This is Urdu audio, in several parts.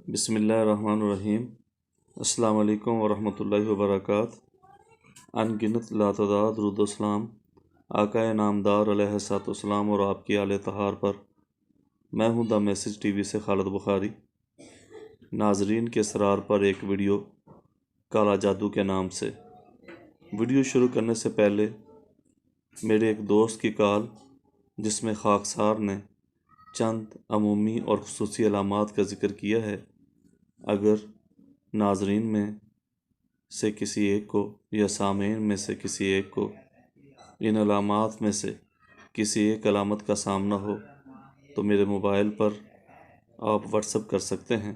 بسم اللہ الرحمن الرحیم۔ السلام علیکم ورحمۃ اللہ وبرکاتہ۔ ان گنت لاتعداد درود و سلام آقا نامدار علیہ الصلوۃ والسلام اور آپ کی آل طہار پر۔ میں ہوں دا میسج ٹی وی سے خالد بخاری۔ ناظرین کے اسرار پر ایک ویڈیو کالا جادو کے نام سے۔ ویڈیو شروع کرنے سے پہلے میرے ایک دوست کی کال، جس میں خاکسار نے چند عمومی اور خصوصی علامات کا ذکر کیا ہے، اگر ناظرین میں سے کسی ایک کو یا سامعین میں سے کسی ایک کو ان علامات میں سے کسی ایک علامت کا سامنا ہو تو میرے موبائل پر آپ واٹس ایپ کر سکتے ہیں۔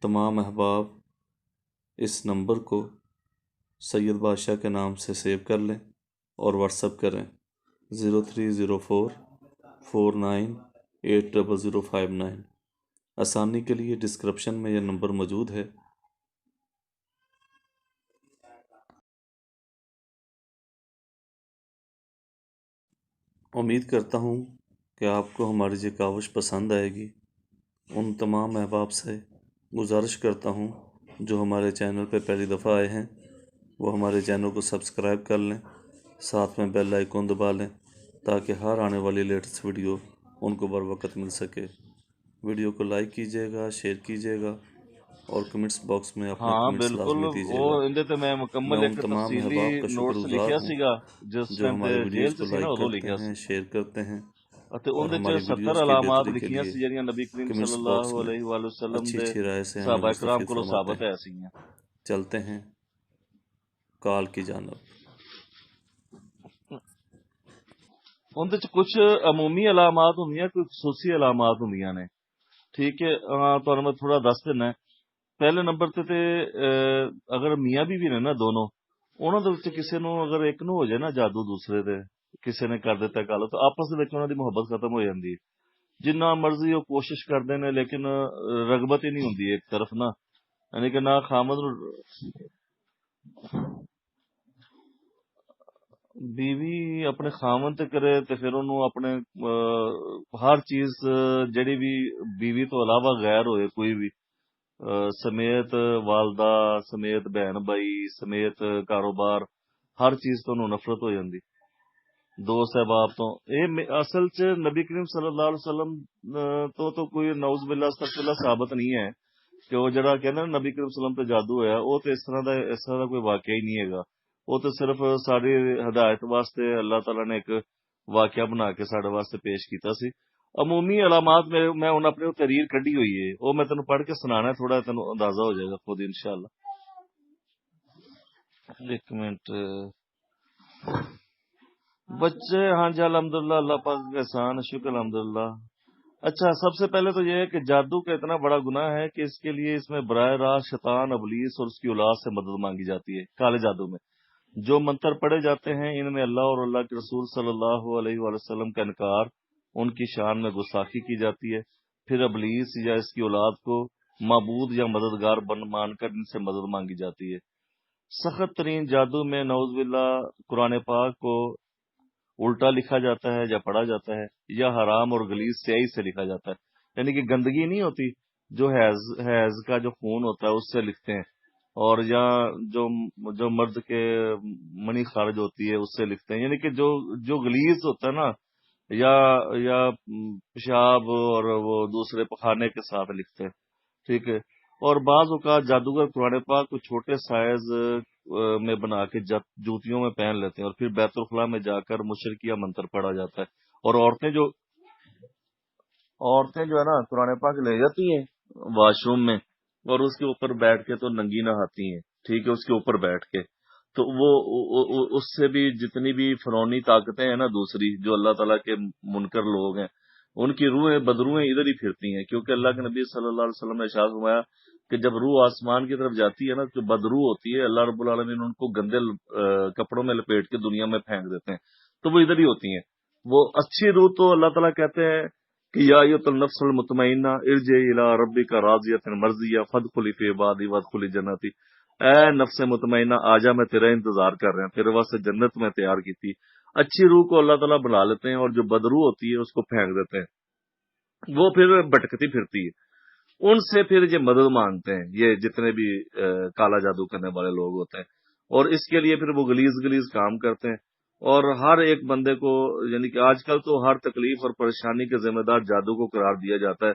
تمام احباب اس نمبر کو سید بادشاہ کے نام سے سیو کر لیں اور واٹس ایپ کریں 030449800059۔ آسانی کے لیے ڈسکرپشن میں یہ نمبر موجود ہے۔ امید کرتا ہوں کہ آپ کو ہماری یہ کاوش پسند آئے گی۔ ان تمام احباب سے گزارش کرتا ہوں جو ہمارے چینل پہ پہلی دفعہ آئے ہیں، وہ ہمارے چینل کو سبسکرائب کر لیں، ساتھ میں بیل آئیکن دبا لیں تاکہ ہر آنے والی لیٹسٹ ویڈیو ان کو بر وقت مل سکے۔ ویڈیو کو لائک کیجیے گا، شیئر کیجیے گا اور کمنٹس باکس میں اپنے کمنٹس بالکل لازمی دیجیے وہ گا۔ اندے تے میں مکمل میں ایک ان تمام تفصیلی احباب کا شکر نوٹس گزار لکھیا ہوں سیگا جس جو ٹائم تے ہماری جیل ویڈیوز کو چ سی نا لائک ادو کرتے لکھیا ہیں، سی شیئر کرتے ہیں اتے اور اندے چ ہماری 70 ویڈیوز کی علامات بہتری کے لکھیاں لیے سی جڑیاں نبی کریم صلی کمنٹس اللہ باکس میں علیہ وآلہ وسلم اچھی دے اچھی رائے سے ہمیں صحابہ کرام مستفید کو فرماتے ثابت ہیں۔ ہے سی ہیں۔ چلتے ہیں کال کی جانب۔ اندے چ کچھ عمومی علامات ہوندیاں، کوئی خصوصی علامات ہوندیاں نے، ٹھیک ہے۔ تانوں میں تھوڑا دس دینا ہے۔ پہلے نمبر تے اگر میاں بیوی نے نا دونوں، انہاں دے وچ کسے نو اگر ایک نو ہو جائے نا جادو دوسرے دے، کسے نے کر دیتا گل تو آپس دے وچ انہاں دی محبت ختم ہو جاندی ہے۔ جنہ مرضی وہ کوشش کرتے ہیں لیکن رغبت ہی نہیں ہوندی ایک طرف نا، یعنی کہ نہ خامد بیوی اپنے خامن تے کرے تے پھر انہوں اپنے ہر چیز جڑی بھی بیوی تو علاوہ غیر ہوئے کوئی بھی سمیت والدہ سمیت بہن بھائی سمیت کاروبار ہر چیز تو انہوں نفرت ہو جاندی دوست احباب تو۔ اے اصل چ نبی کریم صلی اللہ علیہ وسلم تو کوئی نعوذ باللہ استغفر اللہ ثابت نہیں ہے کہ وہ جڑا کہنا نبی کریم صلی اللہ علیہ وسلم تے جادو ہویا، وہ تو اس طرح دا کوئی واقعہ ہی نہیں ہے گا۔ وہ تو صرف ساری ہدایت واسطے اللہ تعالیٰ نے ایک واقعہ بنا کے سارے واسطے پیش کیتا سی۔ عمومی علامات میں انہوں اپنے تحریر کڈی ہوئی ہے، وہ میں تینوں پڑھ کے سنانا ہے، تھوڑا تینوں اندازہ ہو جائے گا خود انشاءاللہ۔ ایک منٹ بچے، ہاں جی الحمدللہ اللہ پاک کا احسان ہے، شکر الحمدللہ۔ اچھا، سب سے پہلے تو یہ ہے کہ جادو کا اتنا بڑا گناہ ہے کہ اس کے لیے اس میں براہ راست شیطان ابلیس اور اس کی اولاد سے مدد مانگی جاتی ہے۔ کالے جادو میں جو منتر پڑھے جاتے ہیں ان میں اللہ اور اللہ کے رسول صلی اللہ علیہ وآلہ وسلم کا انکار، ان کی شان میں گستاخی کی جاتی ہے، پھر ابلیس یا اس کی اولاد کو معبود یا مددگار مان کر ان سے مدد مانگی جاتی ہے۔ سخت ترین جادو میں نعوذ باللہ قرآن پاک کو الٹا لکھا جاتا ہے یا پڑھا جاتا ہے، یا حرام اور غلیظ سیاہی سے لکھا جاتا ہے، یعنی کہ گندگی نہیں ہوتی جو حیض کا جو خون ہوتا ہے اس سے لکھتے ہیں، اور یا جو مرد کے منی خارج ہوتی ہے اس سے لکھتے ہیں، یعنی کہ جو غلیظ ہوتا ہے نا، یا پیشاب اور وہ دوسرے پخانے کے ساتھ لکھتے ہیں، ٹھیک ہے۔ اور بعض اوقات جادوگر قرآن پاک کو چھوٹے سائز میں بنا کے جوتیوں میں پہن لیتے ہیں اور پھر بیت الخلاء میں جا کر مشرکیہ منتر پڑھا جاتا ہے، اور عورتیں جو ہے نا قرآن پاک لے جاتی ہیں واش روم میں اور اس کے اوپر بیٹھ کے تو ننگی نہاتی ہیں، ٹھیک ہے، اس کے اوپر بیٹھ کے تو وہ اس سے بھی جتنی بھی فرعونی طاقتیں ہیں نا دوسری جو اللہ تعالیٰ کے منکر لوگ ہیں ان کی روحیں بدروحیں ادھر ہی پھرتی ہیں، کیونکہ اللہ کے نبی صلی اللہ علیہ وسلم نے ارشاد فرمایا کہ جب روح آسمان کی طرف جاتی ہے نا جو بدروح ہوتی ہے اللہ رب العالمین ان کو گندے کپڑوں میں لپیٹ کے دنیا میں پھینک دیتے ہیں، تو وہ ادھر ہی ہوتی ہیں۔ وہ اچھی روح تو اللہ تعالیٰ کہتے ہیں کہ یا ایت النفس المطمئنہ ارجعی الی ربک راضیۃ مرضیہ فادخلی فی عبادی وادخلی جنتی، اے نفس مطمئنہ آجا میں تیرا انتظار کر رہے ہیں، تیرے واسطے جنت میں تیار کی تھی۔ اچھی روح کو اللہ تعالیٰ بلا لیتے ہیں اور جو بدروح ہوتی ہے اس کو پھینک دیتے ہیں، وہ پھر بھٹکتی پھرتی ہے۔ ان سے پھر یہ مدد مانگتے ہیں، یہ جتنے بھی کالا جادو کرنے والے لوگ ہوتے ہیں، اور اس کے لیے پھر وہ گلیز کام کرتے ہیں، اور ہر ایک بندے کو، یعنی کہ آج کل تو ہر تکلیف اور پریشانی کے ذمہ دار جادو کو قرار دیا جاتا ہے۔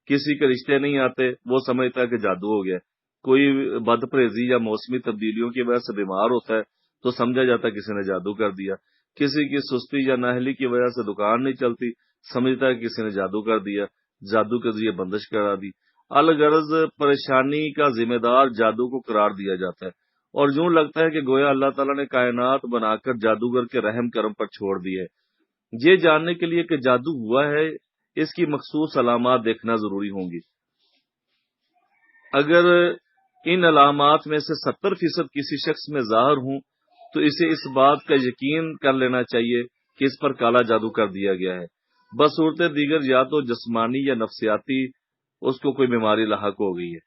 کسی کے رشتے نہیں آتے، وہ سمجھتا ہے کہ جادو ہو گیا۔ کوئی بد پرہیزی یا موسمی تبدیلیوں کی وجہ سے بیمار ہوتا ہے تو سمجھا جاتا ہے کسی نے جادو کر دیا۔ کسی کی سستی یا نااہلی کی وجہ سے دکان نہیں چلتی، سمجھتا ہے کسی نے جادو کر دیا، جادو کے ذریعے بندش کرا دی۔ الغرض پریشانی کا ذمہ دار جادو کو قرار دیا جاتا ہے، اور یوں لگتا ہے کہ گویا اللہ تعالیٰ نے کائنات بنا کر جادوگر کے رحم کرم پر چھوڑ دی ہے۔ یہ جاننے کے لیے کہ جادو ہوا ہے، اس کی مخصوص علامات دیکھنا ضروری ہوں گی۔ اگر ان علامات میں سے 70% کسی شخص میں ظاہر ہوں تو اسے اس بات کا یقین کر لینا چاہیے کہ اس پر کالا جادو کر دیا گیا ہے۔ بصورت دیگر یا تو جسمانی یا نفسیاتی اس کو کوئی بیماری لاحق ہو گئی ہے،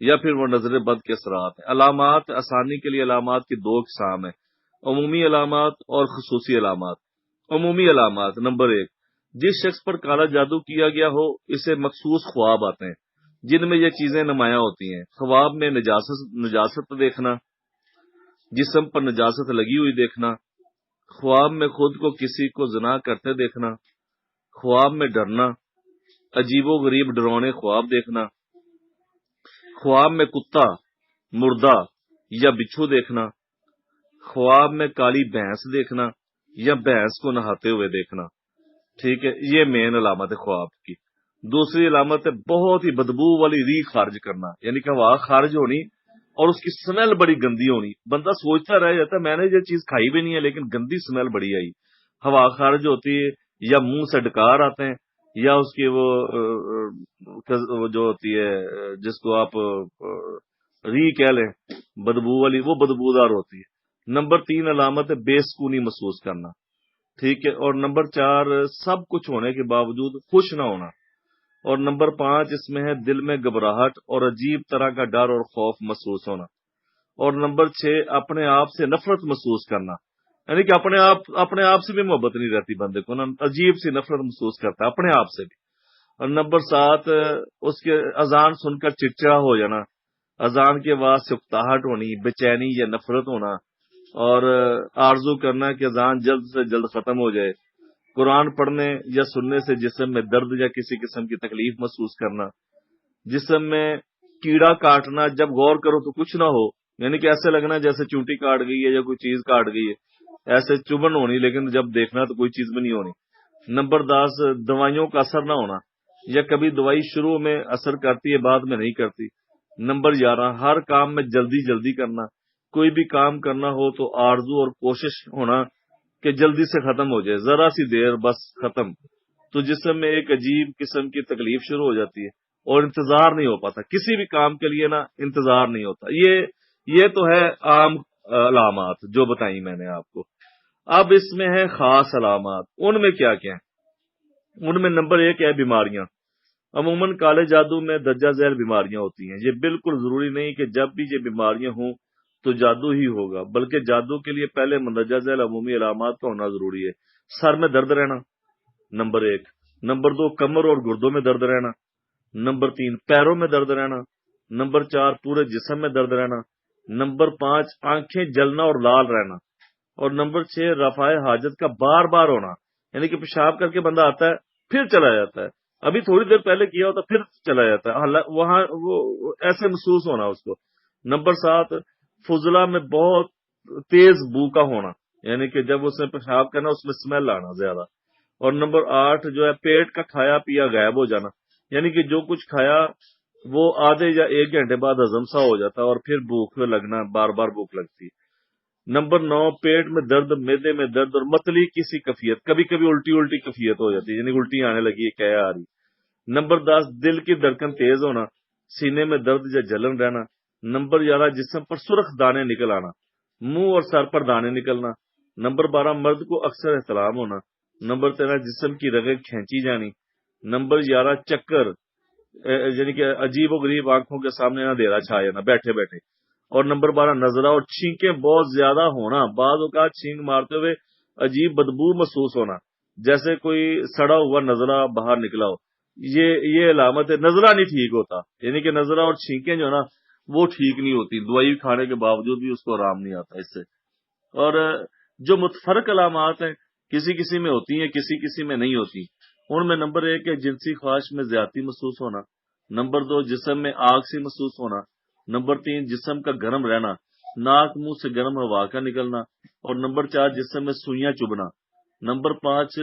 یا پھر وہ نظر بد کے اثرات ہیں۔ علامات آسانی کے لیے علامات کی دو اقسام ہیں، عمومی علامات اور خصوصی علامات۔ عمومی علامات: نمبر 1، جس شخص پر کالا جادو کیا گیا ہو اسے مخصوص خواب آتے ہیں جن میں یہ چیزیں نمایاں ہوتی ہیں۔ خواب میں نجاست دیکھنا، جسم پر نجاست لگی ہوئی دیکھنا، خواب میں خود کو کسی کو زنا کرتے دیکھنا، خواب میں ڈرنا، عجیب و غریب ڈرونے خواب دیکھنا، خواب میں کتا، مردہ یا بچھو دیکھنا، خواب میں کالی بھینس دیکھنا یا بھینس کو نہاتے ہوئے دیکھنا۔ ٹھیک ہے، یہ مین علامت ہے خواب کی۔ دوسری علامت ہے بہت ہی بدبو والی ری خارج کرنا، یعنی کہ ہوا خارج ہونی اور اس کی سمیل بڑی گندی ہونی۔ بندہ سوچتا رہ جاتا ہے میں نے یہ چیز کھائی بھی نہیں ہے لیکن گندی سمیل بڑی آئی۔ ہوا خارج ہوتی ہے، یا منہ سے ڈکار آتے ہیں، یا اس کی وہ جو ہوتی ہے جس کو آپ ری کہہ لیں بدبو والی، وہ بدبودار ہوتی ہے۔ نمبر 3 علامت ہے بے سکونی محسوس کرنا۔ ٹھیک ہے، اور نمبر 4 سب کچھ ہونے کے باوجود خوش نہ ہونا، اور نمبر 5 اس میں ہے دل میں گھبراہٹ اور عجیب طرح کا ڈر اور خوف محسوس ہونا، اور نمبر 6 اپنے آپ سے نفرت محسوس کرنا، یعنی کہ اپنے آپ سے بھی محبت نہیں رہتی بندے کو نا، عجیب سی نفرت محسوس کرتا ہے اپنے آپ سے بھی۔ اور نمبر 7 اس کے اذان سن کر چڑچڑا ہو جانا، اذان کے بعد سے اکتاہٹ ہونی، بے چینی یا نفرت ہونا، اور آرزو کرنا کہ اذان جلد سے جلد ختم ہو جائے۔ قرآن پڑھنے یا سننے سے جسم میں درد یا کسی قسم کی تکلیف محسوس کرنا، جسم میں کیڑا کاٹنا، جب غور کرو تو کچھ نہ ہو، یعنی کہ ایسے لگنا جیسے چونٹی کاٹ گئی ہے یا کوئی چیز کاٹ گئی ہے، ایسے چبھن ہونی لیکن جب دیکھنا تو کوئی چیز بھی نہیں ہونی۔ نمبر 10 دوائیوں کا اثر نہ ہونا، یا کبھی دوائی شروع میں اثر کرتی ہے بعد میں نہیں کرتی۔ نمبر 11 ہر کام میں جلدی کرنا، کوئی بھی کام کرنا ہو تو آرزو اور کوشش ہونا کہ جلدی سے ختم ہو جائے، ذرا سی دیر بس ختم، تو جسم میں ایک عجیب قسم کی تکلیف شروع ہو جاتی ہے اور انتظار نہیں ہو پاتا، کسی بھی کام کے لیے نا انتظار نہیں ہوتا۔ یہ تو ہے عام علامات جو بتائیں میں نے آپ کو۔ اب اس میں ہے خاص علامات، ان میں کیا کیا ہیں؟ ان میں نمبر 1 ہے بیماریاں۔ عموماً کالے جادو میں درجہ ذیل بیماریاں ہوتی ہیں۔ یہ بالکل ضروری نہیں کہ جب بھی یہ بیماریاں ہوں تو جادو ہی ہوگا، بلکہ جادو کے لیے پہلے مندرجہ ذیل عمومی علامات کا ہونا ضروری ہے۔ سر میں درد رہنا، نمبر 1۔ نمبر 2 کمر اور گردوں میں درد رہنا، نمبر 3 پیروں میں درد رہنا، نمبر 4 پورے جسم میں درد رہنا، نمبر 5 آنکھیں جلنا اور لال رہنا، اور نمبر 6 رفع حاجت کا بار بار ہونا، یعنی کہ پیشاب کر کے بندہ آتا ہے پھر چلا جاتا ہے، ابھی تھوڑی دیر پہلے کیا ہوتا پھر چلا جاتا ہے، وہاں وہ ایسے محسوس ہونا اس کو۔ نمبر 7 فضلہ میں بہت تیز بو کا ہونا، یعنی کہ جب اس نے پیشاب کرنا اس میں اسمیل آنا زیادہ، اور نمبر 8 جو ہے پیٹ کا کھایا پیا غائب ہو جانا، یعنی کہ جو کچھ کھایا وہ آدھے یا 1 گھنٹے بعد ہضم سا ہو جاتا ہے اور پھر بھوک لگنا، بار بار بھوک لگتی ہے۔ نمبر 9 پیٹ میں درد، معدے میں درد اور متلی کسی کیفیت، کبھی کبھی الٹی کیفیت ہو جاتی ہے، یعنی الٹی آنے لگی ہے کیا آ رہی۔ نمبر 10 دل کی دھڑکن تیز ہونا، سینے میں درد یا جلن رہنا۔ نمبر 11 جسم پر سرخ دانے نکل آنا، منہ اور سر پر دانے نکلنا۔ نمبر 12 مرد کو اکثر احتلام ہونا۔ نمبر 13 جسم کی رگیں کھینچی جانی۔ نمبر 11 چکر، یعنی کہ عجیب و غریب آنکھوں کے سامنے اندھیرا چھا جانا بیٹھے بیٹھے۔ اور نمبر 12 نظرہ اور چھینکیں بہت زیادہ ہونا، بعض اوقات چھینک مارتے ہوئے عجیب بدبو محسوس ہونا، جیسے کوئی سڑا ہوا نظرہ باہر نکلا ہو۔ یہ علامت ہے. نزلہ نہیں ٹھیک ہوتا، یعنی کہ نزلہ اور چھینکیں جو نا وہ ٹھیک نہیں ہوتی، دوائی کھانے کے باوجود بھی اس کو آرام نہیں آتا اس سے. اور جو متفرق علامات ہیں کسی کسی میں ہوتی ہیں، کسی کسی میں نہیں ہوتی. ان میں نمبر 1 ہے جنسی خواہش میں زیادتی محسوس ہونا. نمبر 2 جسم میں آگ سے محسوس ہونا. نمبر 3 جسم کا گرم رہنا، ناک منہ سے گرم ہوا کا نکلنا. اور نمبر 4 جسم میں سوئیاں چبھنا. نمبر 5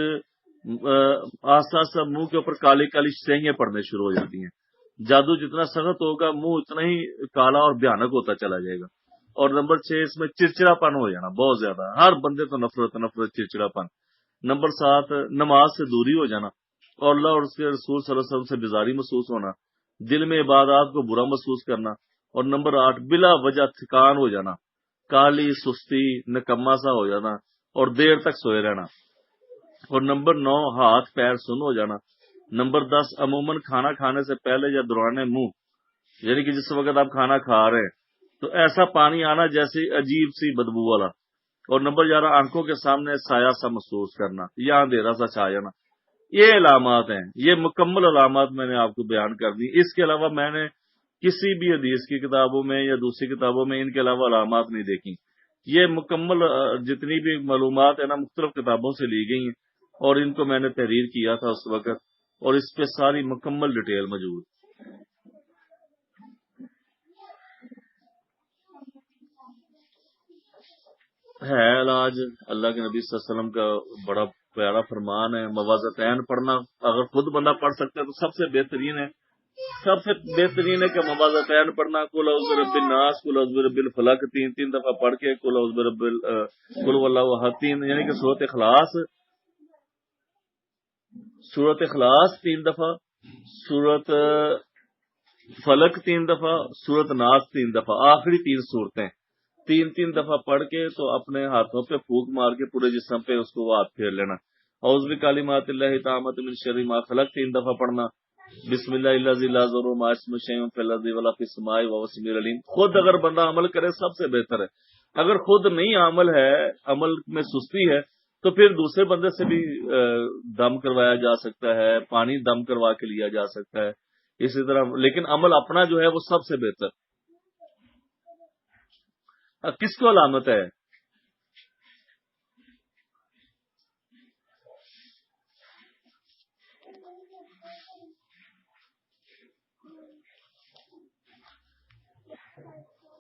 آہستہ آہستہ منہ کے اوپر کالی کالی سیاہیاں پڑنے شروع ہو جاتی ہیں. جادو جتنا سخت ہوگا منہ اتنا ہی کالا اور بھیانک ہوتا چلا جائے گا. اور نمبر 6 اس میں چڑچڑا پن ہو جانا بہت زیادہ، ہر بندے تو نفرت چڑچڑا پن. نمبر 7 نماز سے دوری ہو جانا اور اللہ اور اس کے رسول صلی اللہ علیہ وسلم سے بیزاری محسوس ہونا. دل میں عبادات کو برا محسوس کرنا. اور نمبر 8 بلا وجہ تھکان ہو جانا، کالی سستی نکما سا ہو جانا اور دیر تک سوئے رہنا. اور نمبر 9 ہاتھ پیر سن ہو جانا. نمبر 10 عموماً کھانا کھانے سے پہلے یا دوران منہ، یعنی کہ جس وقت آپ کھانا کھا رہے ہیں تو ایسا پانی آنا جیسی عجیب سی بدبو والا. اور نمبر 11 آنکھوں کے سامنے سایہ سا محسوس کرنا یا اندھیرا سا چھا جانا. یہ علامات ہیں، یہ مکمل علامات میں نے آپ کو بیان کر دی. اس کے علاوہ میں نے کسی بھی حدیث کی کتابوں میں یا دوسری کتابوں میں ان کے علاوہ علامات نہیں دیکھی. یہ مکمل جتنی بھی معلومات ہیں نا مختلف کتابوں سے لی گئی ہیں اور ان کو میں نے تحریر کیا تھا اس وقت، اور اس پہ ساری مکمل ڈیٹیل موجود ہے. علاج اللہ کے نبی صلی اللہ علیہ وسلم کا بڑا پیارا فرمان ہے، موازتین پڑھنا. اگر خود بندہ پڑھ سکتا ہے تو سب سے بہترین ہے. سب سے بہترین ہے کہ موازتین پڑھنا، قل اعوذ برب الناس، قل اعوذ برب الفلق 3 دفعہ پڑھ کے قل اعوذ برب قل واللہ احد 3، یعنی کہ سورت اخلاص 3 دفعہ، سورت فلق 3 دفعہ، سورت ناس 3 دفعہ، آخری 3 صورتیں 3 دفعہ پڑھ کے تو اپنے ہاتھوں پہ پھونک مار کے پورے جسم پہ اس کو ہاتھ پھیر لینا. اعوذ بکلمات اللہ التامات من شر ما خلق 3 دفعہ پڑھنا. بسم اللہ الذی لا یضر مع اسمہ شیء فی الارض ولا فی السماء وهو السمیع العلیم. خود اگر بندہ عمل کرے سب سے بہتر ہے. اگر خود نہیں عمل ہے، عمل میں سستی ہے، تو پھر دوسرے بندے سے بھی دم کروایا جا سکتا ہے، پانی دم کروا کے لیا جا سکتا ہے اسی طرح. لیکن عمل اپنا جو ہے وہ سب سے بہتر. کس کو علامت ہے؟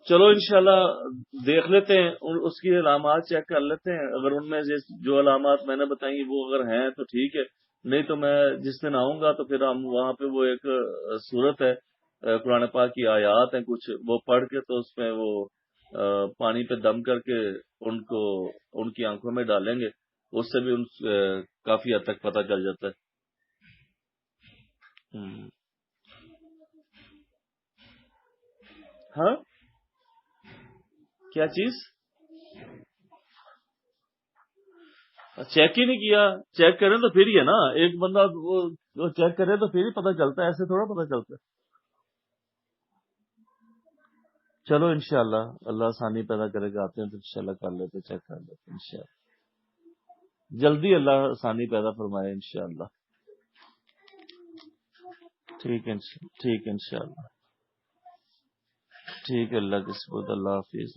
چلو انشاءاللہ دیکھ لیتے ہیں، اس کی علامات چیک کر لیتے ہیں. اگر ان میں جو علامات میں نے بتائی وہ اگر ہیں تو ٹھیک ہے، نہیں تو میں جس دن آؤں گا تو پھر ہم وہاں پہ وہ ایک صورت ہے، قرآن پاک کی آیات ہیں کچھ، وہ پڑھ کے تو اس میں وہ پانی پہ دم کر کے ان کی آنکھوں میں ڈالیں گے. اس سے بھی کافی حد تک پتہ چل جاتا ہے. ہاں کیا چیز چیک ہی نہیں کیا؟ چیک کریں تو پھر ہی ہے نا، ایک بندہ وہ چیک کرے تو پھر ہی پتہ چلتا ہے، ایسے تھوڑا پتہ چلتا ہے. چلو انشاءاللہ اللہ آسانی پیدا کرے گا، آتے ہیں تو انشاءاللہ کر لیتے، چیک کر لیتے انشاءاللہ. جلدی اللہ آسانی پیدا فرمائے انشاءاللہ. ٹھیک ہے ٹھیک ہے انشاءاللہ. ٹھیک ہے، اللہ کے سپرد. اللہ حافظ.